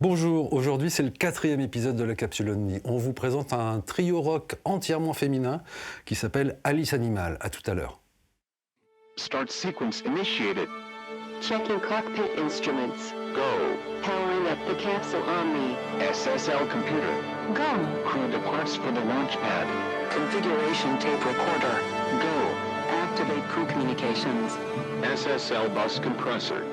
Bonjour, aujourd'hui c'est le 4e épisode de la Capsule Omni. On vous présente un trio rock entièrement féminin qui s'appelle Alice Animal. À tout à l'heure. Start sequence initiated. Checking cockpit instruments. Go. Powering up the capsule Omni. SSL computer. Go. Crew departs for the launch pad. Configuration tape recorder. Go. Activate crew communications. SSL bus compressor.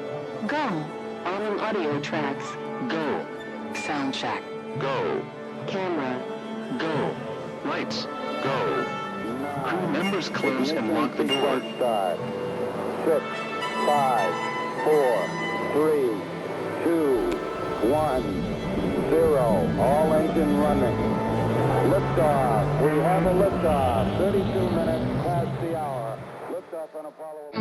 Go. Autumn audio tracks. Go. Sound check. Go. Camera. Go. Lights. Go. Crew members close and lock the door. 6, 5, 4, 3, 2, 1, 0. All engine running. Liftoff. We have a liftoff. 32 minutes past the hour. Liftoff on Apollo.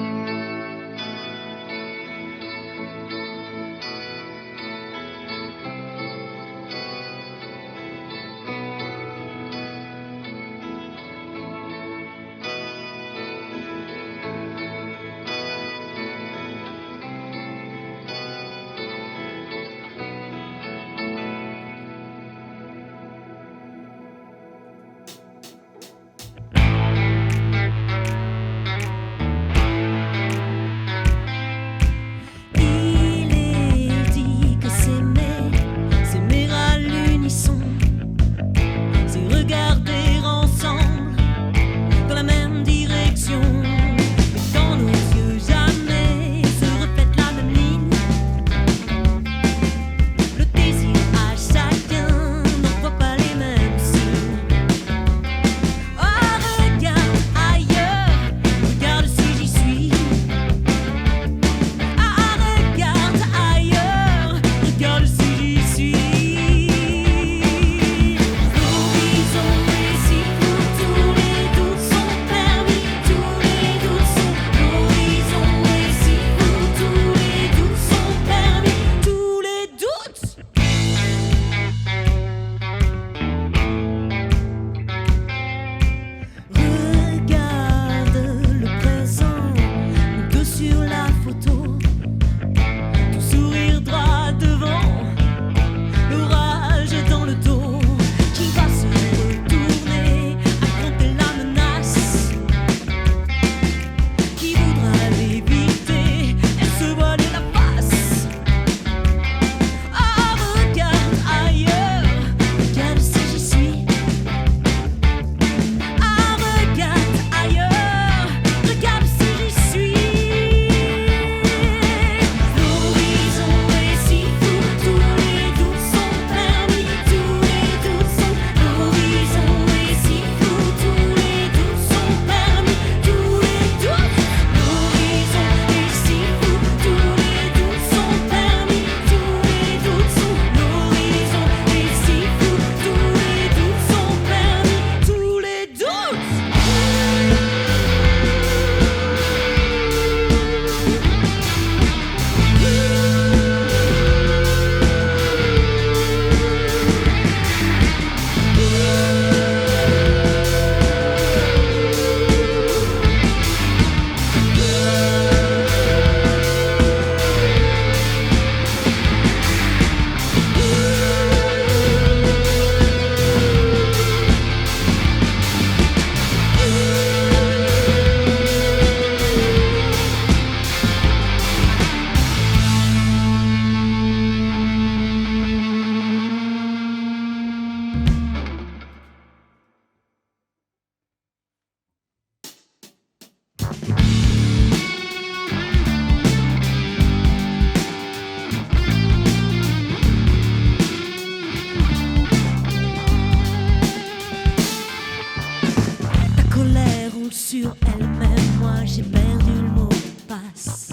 Sur elle-même, moi j'ai perdu le mot de passe.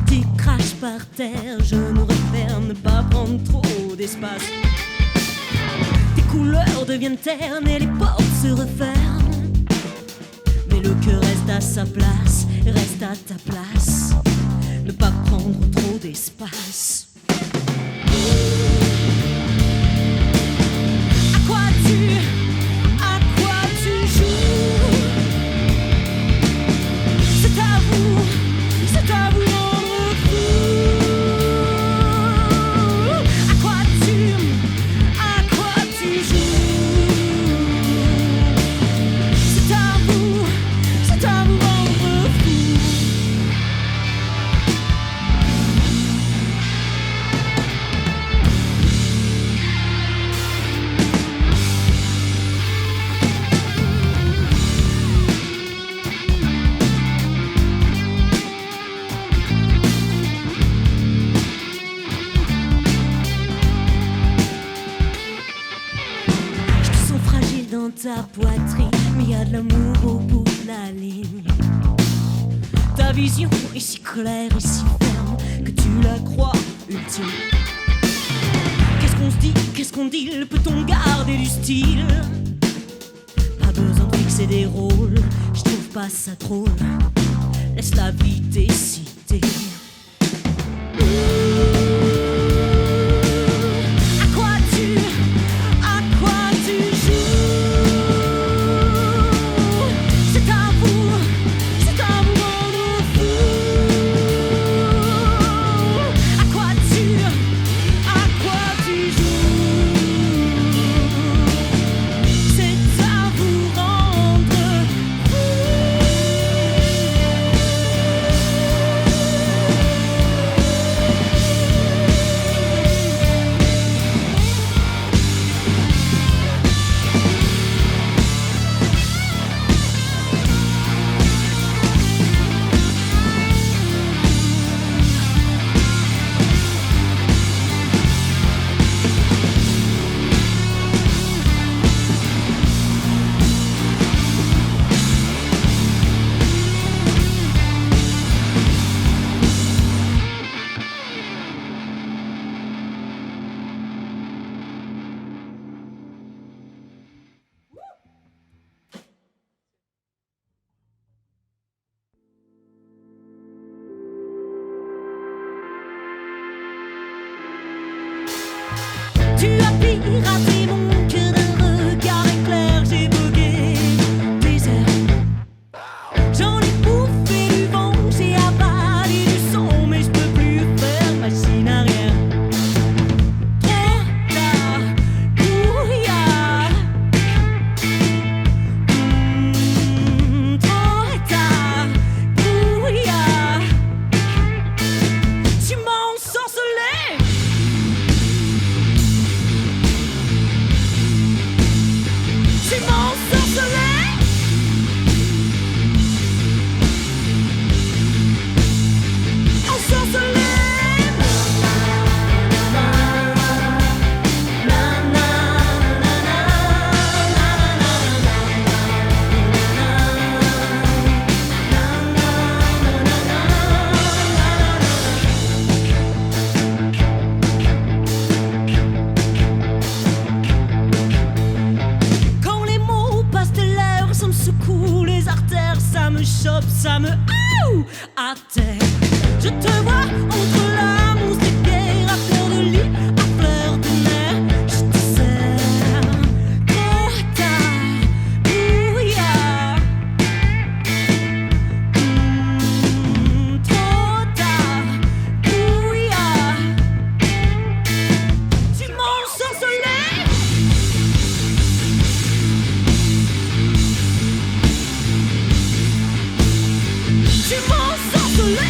Tu craches par terre, je me referme, ne pas prendre trop d'espace. Tes couleurs deviennent ternes et les portes se referment. Mais le cœur reste à sa place, reste à ta place. Ne pas prendre trop d'espace. À quoi tu joues? C'est à vous de rendre fou. ta poitrine, mais y a de l'amour au bout de la ligne. Ta vision est si claire et si ferme que tu la crois ultime. Qu'est-ce qu'on se dit, qu'est-ce qu'on dit, peut-on garder du style? Pas besoin de fixer des rôles, je trouve pas ça drôle. Laisse la vie décider. À quoi tu joues? C'est à vous de rendre fou. À quoi tu joues? C'est à vous rendre fou. Tu as piraté mon cœur d'un regard éclair, j'ai bugué des airs. J'en ai bouffé du vent, j'ai avalé du sang, mais je peux plus faire machine arrière. Trop tard, brouillard. Trop tard, brouillard. Tu m'as ensorcelé. Tu m'as ensorcelé. Ensorcelé. Quand les mots passent de l'air, ça me secoue les artères, ça me chope, ça me à terre. Je te vois entre la mousse des pierres, à fleur de lit, à fleur de mer. Je te sers. Trop tard, brouillard. Trop tard, brouillard. Tu m'as ensorcelé. Tu m'as ensorcelé.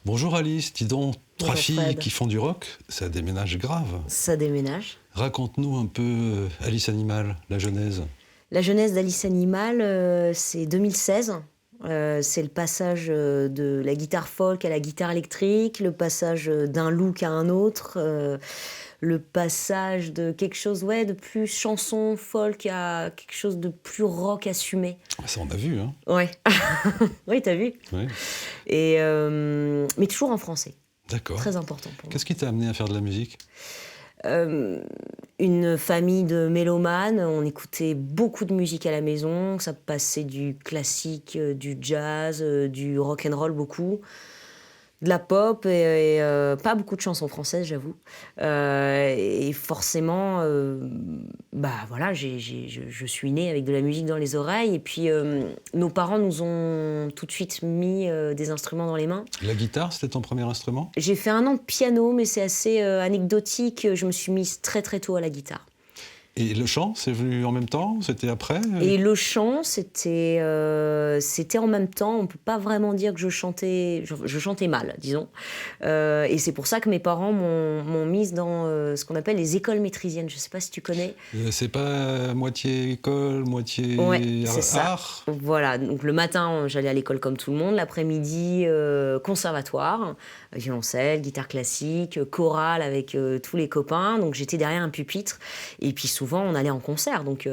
Bonjour Alice, dis donc, trois Bonjour filles Fred. qui font du rock, ça déménage grave. Ça déménage. Raconte-nous un peu Alice Animal, la genèse. La genèse d'Alice Animal, c'est 2016. C'est le passage de la guitare folk à la guitare électrique, le passage d'un look à un autre, le passage de quelque chose de plus chanson folk à quelque chose de plus rock assumé. Ça on a vu, hein. Ouais. Oui, t'as vu. Ouais. Et, mais toujours en français. D'accord. Très important pour moi. Qu'est-ce qui t'a amené à faire de la musique ? Une famille de mélomanes, on écoutait beaucoup de musique à la maison, ça passait du classique, du jazz, du rock and roll beaucoup, de la pop et pas beaucoup de chansons françaises, j'avoue. Et forcément, voilà, je suis née avec de la musique dans les oreilles. Et puis, nos parents nous ont tout de suite mis des instruments dans les mains. La guitare, c'était ton premier instrument ? J'ai fait 1 an de piano, mais c'est assez anecdotique. Je me suis mise très très tôt à la guitare. Et le chant, c'est venu en même temps ? C'était après ? Et le chant, c'était en même temps. On ne peut pas vraiment dire que je chantais mal, disons. Et c'est pour ça que mes parents m'ont mise dans ce qu'on appelle les écoles maîtrisiennes. Je ne sais pas si tu connais. C'est pas moitié école, moitié c'est ça. art ? Voilà, donc le matin, j'allais à l'école comme tout le monde. L'après-midi, conservatoire, violoncelle, guitare classique, chorale avec tous les copains. Donc j'étais derrière un pupitre. Et puis souvent, on allait en concert. Donc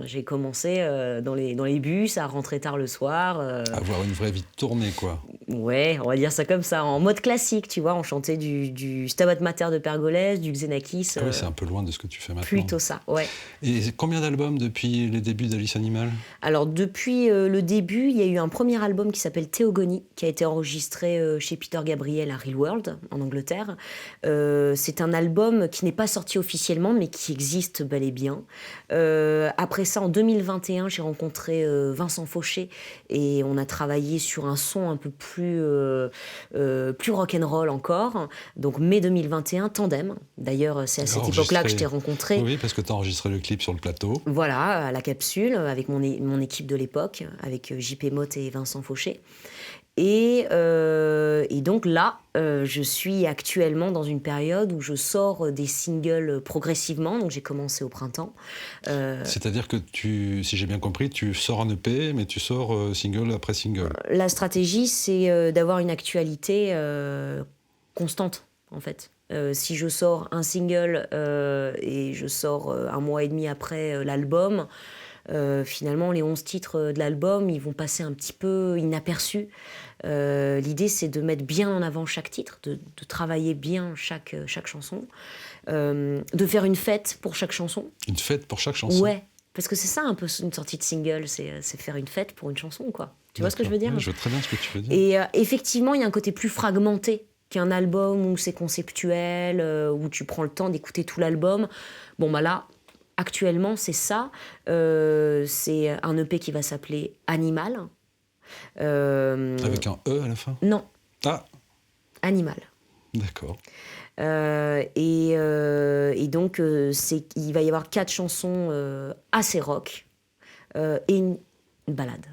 j'ai commencé dans les bus, à rentrer tard le soir. Avoir une vraie vie de tournée, quoi. Ouais, on va dire ça comme ça, en mode classique, tu vois. On chantait du Stabat Mater de Pergolèse, du Xenakis. Ah oui, c'est un peu loin de ce que tu fais maintenant. Plutôt ça, ouais. Et combien d'albums depuis les débuts d'Alice Animal ? Alors, depuis le début, il y a eu un premier album qui s'appelle Théogonie, qui a été enregistré chez Peter Gabriel à Real World, en Angleterre. C'est un album qui n'est pas sorti officiellement, mais qui existe bel et bien. Après ça, en 2021, j'ai rencontré Vincent Fauché et on a travaillé sur un son un peu plus rock'n'roll encore. Donc, mai 2021, Tandem. D'ailleurs, c'est à cette époque-là que je t'ai rencontré. Oui, parce que tu as enregistré le clip sur le plateau. Voilà, à la capsule, avec mon équipe de l'époque, avec JP Motte et Vincent Fauché. Et donc là, je suis actuellement dans une période où je sors des singles progressivement. Donc j'ai commencé au printemps. C'est-à-dire que si j'ai bien compris, tu sors un EP, mais tu sors single après single. La stratégie, c'est d'avoir une actualité constante, en fait. Si je sors un single et je sors 1 mois et demi après l'album, finalement, les 11 titres de l'album, ils vont passer un petit peu inaperçus. L'idée, c'est de mettre bien en avant chaque titre, de travailler bien chaque chanson, de faire une fête pour chaque chanson. Une fête pour chaque chanson ? Ouais, parce que c'est ça un peu une sortie de single, c'est faire une fête pour une chanson, quoi. Tu vois ce que je veux dire ? Oui, je vois très bien ce que tu veux dire. Et effectivement, il y a un côté plus fragmenté qu'un album où c'est conceptuel, où tu prends le temps d'écouter tout l'album. Bon, bah là... Actuellement, c'est ça. C'est un EP qui va s'appeler Animal. Avec un E à la fin ? Non. Ah, Animal. d'accord. Et donc, il va y avoir 4 chansons assez rock et une ballade.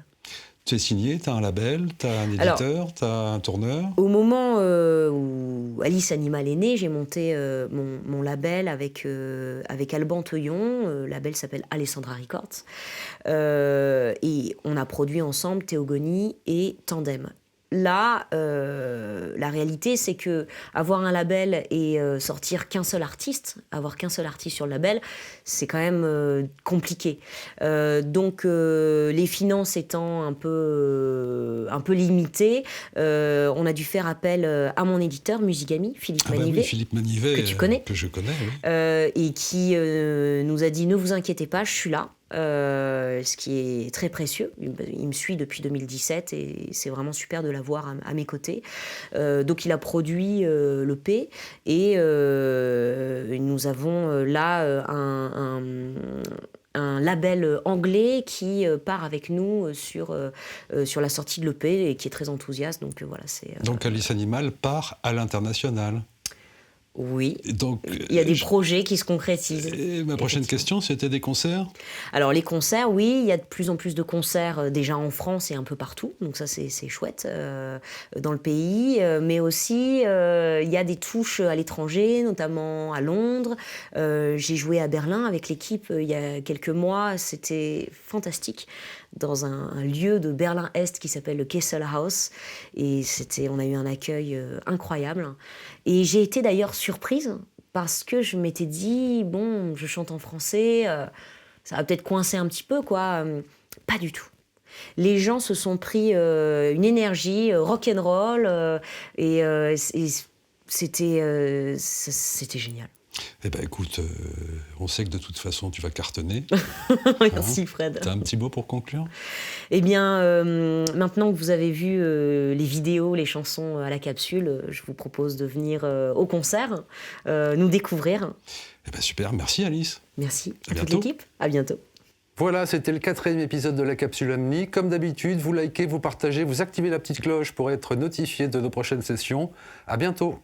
Tu es signé, tu as un label, tu as un éditeur, tu as un tourneur. Au moment où Alice Animal est née, j'ai monté mon label avec Alban Teuillon. Le label s'appelle Alessandra Records. Et on a produit ensemble Théogonie et Tandem. Là, la réalité, c'est que avoir un label et sortir qu'un seul artiste, avoir qu'un seul artiste sur le label, c'est quand même compliqué. Donc, les finances étant un peu limitées, on a dû faire appel à mon éditeur, Musigami, Philippe Manivet. Oui, Philippe Manivet, que tu connais. Que je connais, oui. Et qui nous a dit « Ne vous inquiétez pas, je suis là ». Ce qui est très précieux. Il me suit depuis 2017 et c'est vraiment super de l'avoir à mes côtés. Donc il a produit l'EP et nous avons là un label anglais qui part avec nous sur la sortie de l'EP et qui est très enthousiaste. Donc voilà, Donc Alice Animal part à l'international. Oui, donc, il y a des projets qui se concrétisent. Et ma prochaine question, c'était des concerts ? Alors les concerts, oui, il y a de plus en plus de concerts déjà en France et un peu partout, donc ça c'est chouette dans le pays, mais aussi il y a des touches à l'étranger, notamment à Londres. J'ai joué à Berlin avec l'équipe il y a quelques mois, c'était fantastique, dans un lieu de Berlin-Est qui s'appelle le Kessel House, et on a eu un accueil incroyable. Et j'ai été d'ailleurs surprise parce que je m'étais dit, bon, je chante en français, ça va peut-être coincer un petit peu, quoi. Pas du tout. Les gens se sont pris une énergie rock'n'roll et c'était génial. Eh ben écoute, on sait que de toute façon tu vas cartonner. Merci Fred. T'as un petit mot pour conclure? Eh bien, maintenant que vous avez vu les vidéos, les chansons à la capsule, je vous propose de venir au concert, nous découvrir. Eh ben super, merci Alice. Merci À à toute bientôt. l'équipe. À bientôt. Voilà, c'était le 4e épisode de la Capsule Omni. Comme d'habitude, vous likez, vous partagez, vous activez la petite cloche pour être notifié de nos prochaines sessions. À bientôt.